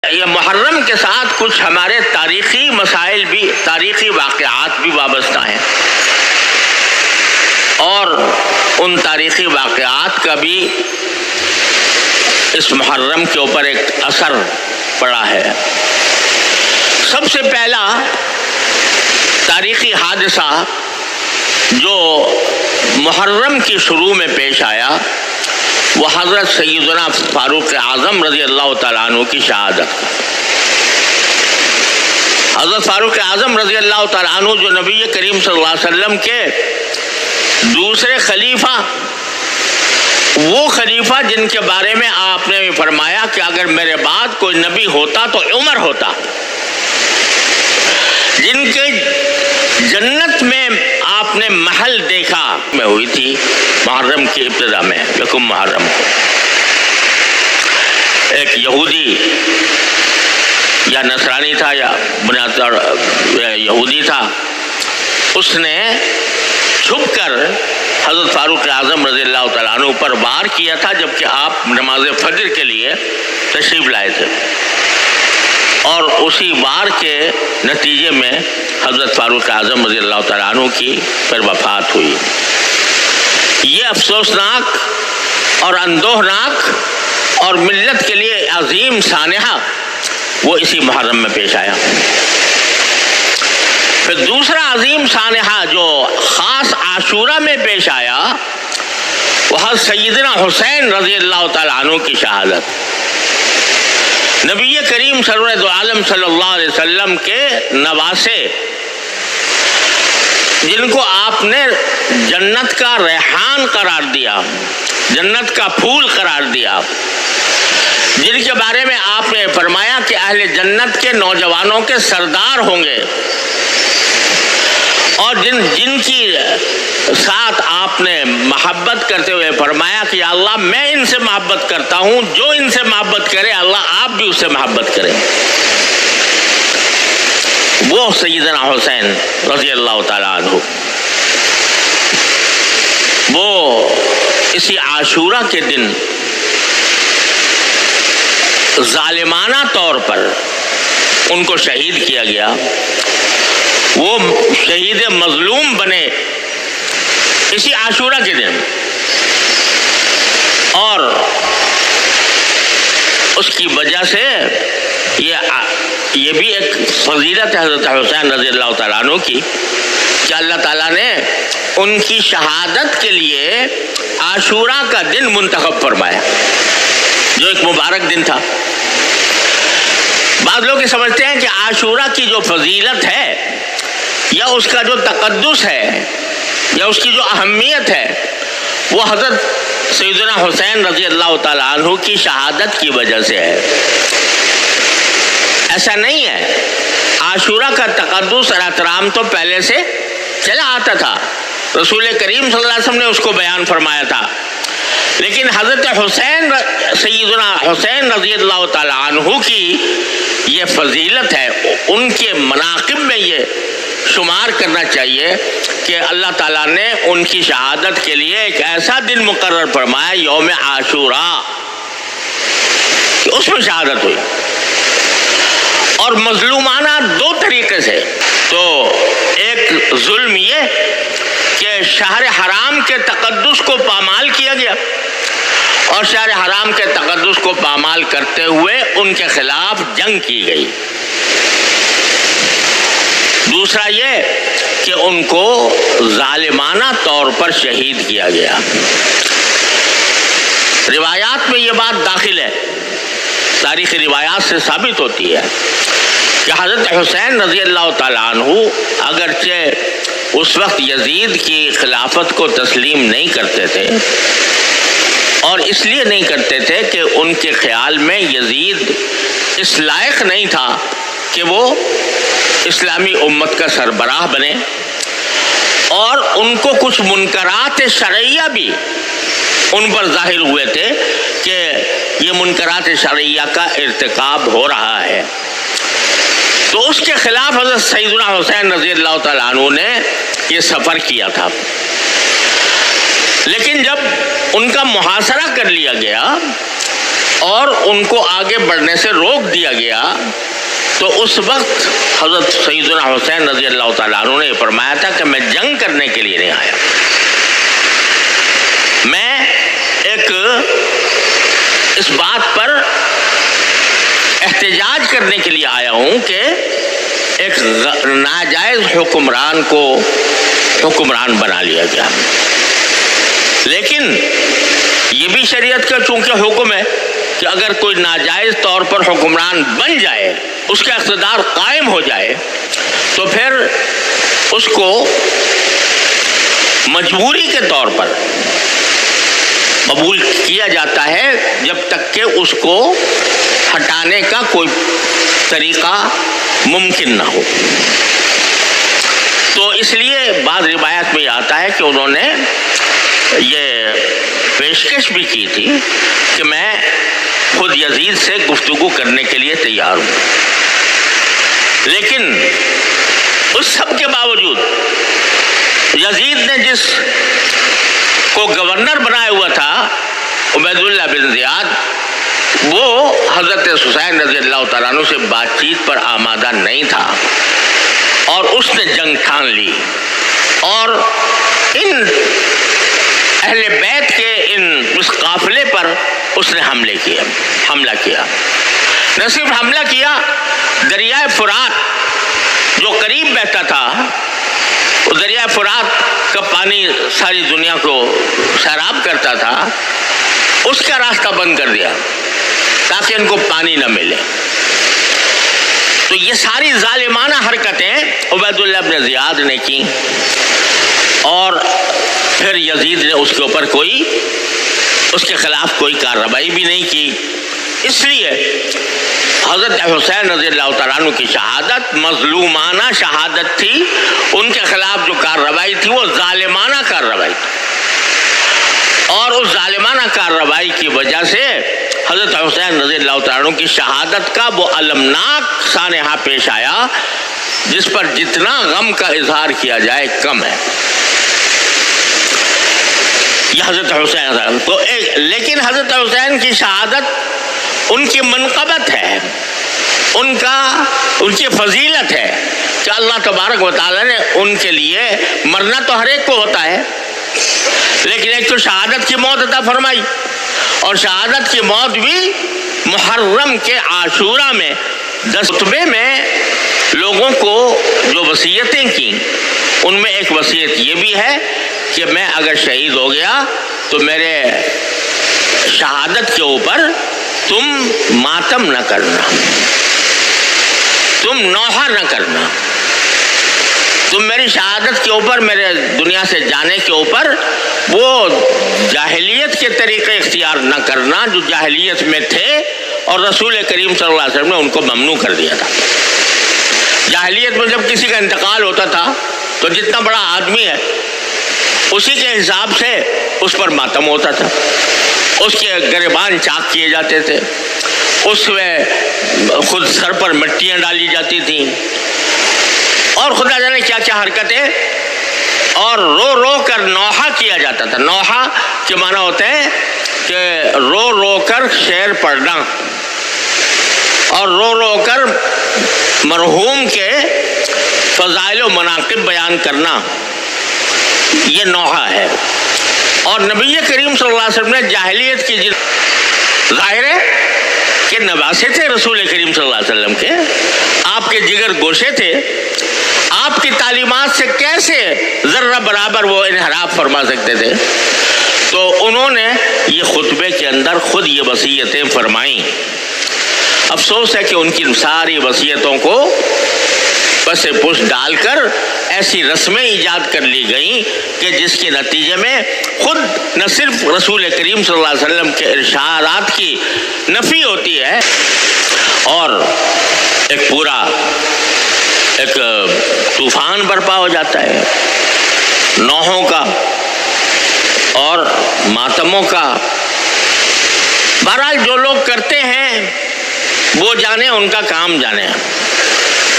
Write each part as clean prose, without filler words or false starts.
یہ محرم کے ساتھ کچھ ہمارے تاریخی مسائل بھی، تاریخی واقعات بھی وابستہ ہیں، اور ان تاریخی واقعات کا بھی اس محرم کے اوپر ایک اثر پڑا ہے۔ سب سے پہلا تاریخی حادثہ جو محرم کی شروع میں پیش آیا وہ حضرت سیدنا فاروق اعظم رضی اللہ تعالیٰ عنہ کی شہادت۔ حضرت فاروق اعظم رضی اللہ تعالیٰ عنہ جو نبی کریم صلی اللہ علیہ وسلم کے دوسرے خلیفہ، وہ خلیفہ جن کے بارے میں آپ نے فرمایا کہ اگر میرے بعد کوئی نبی ہوتا تو عمر ہوتا، جن کے جنت میں آپ نے محل دیکھا میں ہوئی تھی محرم کی ابتدا میں، یکم محرم کو ایک یہودی یا نصرانی تھا یا بنیاد یہودی تھا، اس نے چھپ کر حضرت فاروق اعظم رضی اللہ تعالیٰ عنہ پر وار کیا تھا جبکہ آپ نماز فجر کے لیے تشریف لائے تھے، اور اسی وار کے نتیجے میں حضرت فاروق اعظم رضی اللہ تعالیٰ عنہ کی پھر وفات ہوئی۔ یہ افسوسناک اور اندوہناک اور ملت کے لیے عظیم سانحہ وہ اسی محرم میں پیش آیا۔ پھر دوسرا عظیم سانحہ جو خاص عاشورہ میں پیش آیا وہ حضرت سیدنا حسین رضی اللہ تعالیٰ عنہ کی شہادت۔ نبی کریم سرور عالم صلی اللہ علیہ وسلم کے نواسے، جن کو آپ نے جنت کا ریحان قرار دیا، جنت کا پھول قرار دیا، جن کے بارے میں آپ نے فرمایا کہ اہل جنت کے نوجوانوں کے سردار ہوں گے، اور جن کی ساتھ آپ نے محبت کرتے ہوئے فرمایا کہ یا اللہ میں ان سے محبت کرتا ہوں، جو ان سے محبت کرے اللہ آپ بھی اس سے محبت کریں، وہ سیدنا حسین رضی اللہ تعالیٰ عنہ۔ وہ اسی عاشورہ کے دن ظالمانہ طور پر ان کو شہید کیا گیا، وہ شہید مظلوم بنے اسی عاشورہ کے دن، اور اس کی وجہ سے یہ بھی ایک فضیلت ہے حضرت حسین رضی اللہ تعالیٰ عنہ کی کہ اللہ تعالیٰ نے ان کی شہادت کے لیے عاشورہ کا دن منتخب فرمایا، جو ایک مبارک دن تھا۔ بعض لوگ یہ سمجھتے ہیں کہ عاشورہ کی جو فضیلت ہے یا اس کا جو تقدس ہے یا اس کی جو اہمیت ہے وہ حضرت سیدنا حسین رضی اللہ تعالیٰ عنہ کی شہادت کی وجہ سے ہے۔ ایسا نہیں ہے، عاشورہ کا تقدس اور احترام تو پہلے سے چلا آتا تھا، رسول کریم صلی اللہ علیہ وسلم نے اس کو بیان فرمایا تھا، لیکن حضرت حسین سیدنا حسین رضی اللہ تعالیٰ عنہ کی یہ فضیلت ہے، ان کے مناقب میں یہ شمار کرنا چاہیے کہ اللہ تعالیٰ نے ان کی شہادت کے لیے ایک ایسا دن مقرر فرمایا یوم عاشورہ کہ اس میں شہادت ہوئی، اور مظلومانہ دو طریقے سے۔ تو ایک ظلم یہ کہ شہر حرام کے تقدس کو پامال کیا گیا، اور شہر حرام کے تقدس کو پامال کرتے ہوئے ان کے خلاف جنگ کی گئی۔ دوسرا یہ کہ ان کو ظالمانہ طور پر شہید کیا گیا۔ روایات میں یہ بات داخل ہے، تاریخی روایات سے ثابت ہوتی ہے کہ حضرت حسین رضی اللہ تعالیٰ عنہ اگرچہ اس وقت یزید کی خلافت کو تسلیم نہیں کرتے تھے، اور اس لیے نہیں کرتے تھے کہ ان کے خیال میں یزید اس لائق نہیں تھا کہ وہ اسلامی امت کا سربراہ بنے، اور ان کو کچھ منکرات شرعیہ بھی ان پر ظاہر ہوئے تھے کہ یہ منکرات شرعیہ کا ارتکاب ہو رہا ہے، تو اس کے خلاف حضرت سیدنا حسین رضی اللہ تعالیٰ عنہ نے یہ سفر کیا تھا۔ لیکن جب ان کا محاصرہ کر لیا گیا اور ان کو آگے بڑھنے سے روک دیا گیا، تو اس وقت حضرت سیدنا حسین رضی اللہ تعالیٰ عنہ نے فرمایا تھا کہ میں جنگ کرنے کے لیے نہیں آیا، میں ایک اس بات پر احتجاج کرنے کے لیے آیا ہوں کہ ایک ناجائز حکمران کو حکمران بنا لیا گیا۔ لیکن یہ بھی شریعت کا چونکہ حکم ہے کہ اگر کوئی ناجائز طور پر حکمران بن جائے، اس کا اقتدار قائم ہو جائے، تو پھر اس کو مجبوری کے طور پر قبول کیا جاتا ہے جب تک کہ اس کو ہٹانے کا کوئی طریقہ ممکن نہ ہو۔ تو اس لیے بعض روایات میں یہ آتا ہے کہ انہوں نے یہ پیشکش بھی کی تھی کہ میں خود یزید سے گفتگو کرنے کے لیے تیار ہوں، لیکن اس سب کے باوجود یزید نے جس کو گورنر بنایا ہوا تھا عبید اللہ بن زیاد، وہ حضرت حسین رضی اللہ تعالیٰ عنہ سے بات چیت پر آمادہ نہیں تھا، اور اس نے جنگ ٹھان لی اور ان اہل بیت کے اس قافلے پر اس نے حملہ کیا۔ نہ صرف حملہ کیا، دریائے فرات جو قریب بہتا تھا، دریائے فرات کا پانی ساری دنیا کو سیراب کرتا تھا، اس کا راستہ بند کر دیا تاکہ ان کو پانی نہ ملے۔ تو یہ ساری ظالمانہ حرکتیں عبید اللہ بن زیاد نے کی، اور پھر یزید نے اس کے اوپر اس کے خلاف کوئی کارروائی بھی نہیں کی۔ اس لیے حضرت حسین رضی اللہ تعالیٰ عنہ کی شہادت مظلومانہ شہادت تھی، ان کے خلاف جو کارروائی تھی وہ ظالمانہ کارروائی تھی، اور اس ظالمانہ کارروائی کی وجہ سے حضرت حسین رضی اللہ تعالیٰ عنہ کی شہادت کا وہ المناک سانحہ پیش آیا جس پر جتنا غم کا اظہار کیا جائے کم ہے۔ یہ حضرت حسین تو لیکن حضرت حسین کی شہادت ان کی منقبت ہے، ان کی فضیلت ہے کہ اللہ تبارک و تعالیٰ نے ان کے لیے، مرنا تو ہر ایک کو ہوتا ہے، لیکن ایک تو شہادت کی موت عطا فرمائی، اور شہادت کی موت بھی محرم کے عاشورہ میں 10 خطبے میں لوگوں کو جو وصیتیں کی، ان میں ایک وصیت یہ بھی ہے کہ میں اگر شہید ہو گیا تو میرے شہادت کے اوپر تم ماتم نہ کرنا، تم نوحہ نہ کرنا، تم میری شہادت کے اوپر، میرے دنیا سے جانے کے اوپر وہ جاہلیت کے طریقے اختیار نہ کرنا جو جاہلیت میں تھے، اور رسول کریم صلی اللہ علیہ وسلم نے ان کو ممنوع کر دیا تھا۔ جاہلیت میں جب کسی کا انتقال ہوتا تھا تو جتنا بڑا آدمی ہے اسی کے حساب سے اس پر ماتم ہوتا تھا، اس کے گریبان چاک کیے جاتے تھے، اس میں خود سر پر مٹیاں ڈالی جاتی تھیں، اور خدا جانے کیا کیا حرکتیں، اور رو رو کر نوحہ کیا جاتا تھا۔ نوحہ کے معنی ہوتے ہیں کہ رو رو کر شعر پڑھنا، اور رو رو کر مرحوم کے فضائل و مناقب بیان کرنا، یہ نوحہ ہے۔ اور نبی کریم صلی اللہ علیہ وسلم نے جاہلیت کی ظاہر ہے کہ نواسے تھے رسول کریم صلی اللہ علیہ وسلم کے، آپ کے جگر گوشے تھے، آپ کی تعلیمات سے کیسے ذرہ برابر وہ انحراف فرما سکتے تھے؟ تو انہوں نے یہ خطبے کے اندر خود یہ وصیتیں فرمائیں۔ افسوس ہے کہ ان کی ساری وصیتوں کو پس پش ڈال کر ایسی رسمیں ایجاد کر لی گئیں کہ جس کے نتیجے میں خود نہ صرف رسول کریم صلی اللہ علیہ وسلم کے ارشادات کی نفی ہوتی ہے، اور ایک پورا طوفان برپا ہو جاتا ہے نوحوں کا اور ماتموں کا۔ بہرحال جو لوگ کرتے ہیں وہ جانے، ان کا کام جانے،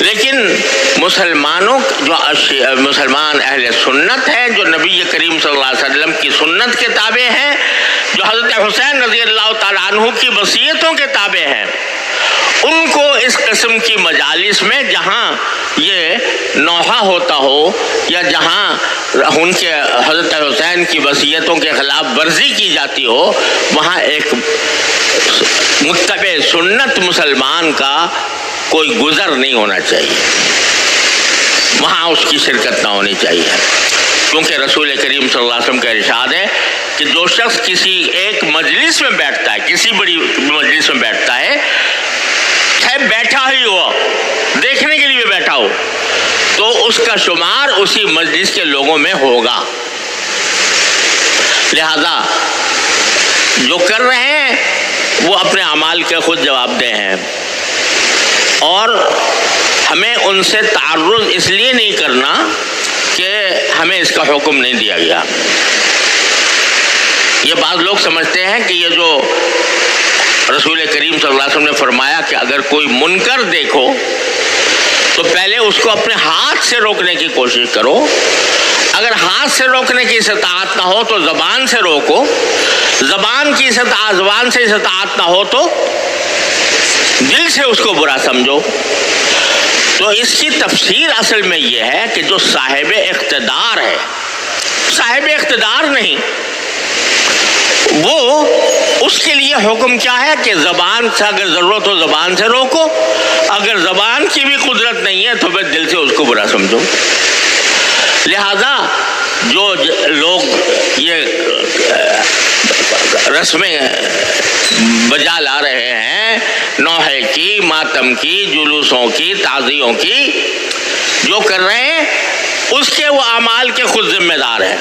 لیکن مسلمان اہل سنت ہیں جو نبی کریم صلی اللہ علیہ وسلم کی سنت کے تابع ہیں، جو حضرت حسین رضی اللہ تعالیٰ عنہ کی وصیتوں کے تابع ہیں، ان کو اس قسم کی مجالس میں جہاں یہ نوحہ ہوتا ہو یا جہاں ان کے حضرت حسین کی وصیتوں کے خلاف ورزی کی جاتی ہو، وہاں ایک متبع سنت مسلمان کا کوئی گزر نہیں ہونا چاہیے، وہاں اس کی شرکت نہ ہونی چاہیے، کیونکہ رسول کریم صلی اللہ علیہ وسلم کا ارشاد ہے کہ جو شخص کسی ایک مجلس میں بیٹھتا ہے، کسی بڑی مجلس میں بیٹھتا ہے، چاہے بیٹھا ہی ہو، دیکھنے کے لیے بیٹھا ہو، تو اس کا شمار اسی مجلس کے لوگوں میں ہوگا۔ لہذا جو کر رہے ہیں وہ اپنے اعمال کے خود جواب دہ ہیں، اور ہمیں ان سے تعرض اس لیے نہیں کرنا کہ ہمیں اس کا حکم نہیں دیا گیا۔ یہ بعض لوگ سمجھتے ہیں کہ یہ جو رسول کریم صلی اللہ علیہ وسلم نے فرمایا کہ اگر کوئی منکر دیکھو تو پہلے اس کو اپنے ہاتھ سے روکنے کی کوشش کرو، اگر ہاتھ سے روکنے کی استطاعت نہ ہو تو زبان سے روکو، زبان سے استطاعت نہ ہو تو دل سے اس کو برا سمجھو۔ تو اس کی تفسیر اصل میں یہ ہے کہ جو صاحب اقتدار ہے، صاحب اقتدار نہیں، وہ اس کے لیے حکم کیا ہے کہ زبان سے اگر ضرورت ہو زبان سے روکو، اگر زبان کی بھی قدرت نہیں ہے تو پھر دل سے اس کو برا سمجھو۔ لہذا جو لوگ یہ رسمیں بجا لا رہے ہیں، نوحے کی، ماتم کی، جلوسوں کی، تعزیوں کی، جو کر رہے ہیں اس کے وہ اعمال کے خود ذمہ دار ہیں۔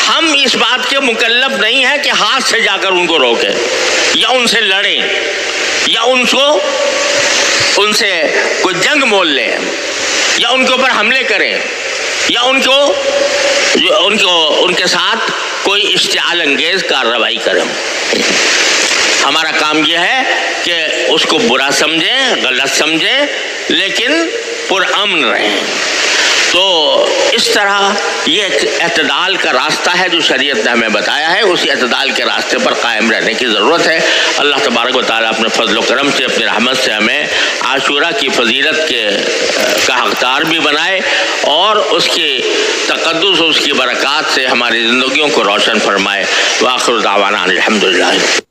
ہم اس بات کے مکلف نہیں ہیں کہ ہاتھ سے جا کر ان کو روکیں یا ان سے لڑیں یا ان سے کوئی جنگ مول لیں یا ان کے اوپر حملے کریں یا ان کے ساتھ کوئی اشتعال انگیز کارروائی کریں۔ ہمارا کام یہ ہے کہ اس کو برا سمجھیں، غلط سمجھیں، لیکن پرامن رہیں۔ تو اس طرح یہ ایک اعتدال کا راستہ ہے جو شریعت نے ہمیں بتایا ہے، اسی اعتدال کے راستے پر قائم رہنے کی ضرورت ہے۔ اللہ تبارک و تعالیٰ اپنے فضل و کرم سے، اپنی رحمت سے ہمیں عاشورہ کی فضیلت کا حقدار بھی بنائے اور اس کی تقدس، اس کی برکات سے ہماری زندگیوں کو روشن فرمائے۔ وآخر دعوانا الحمدللہ۔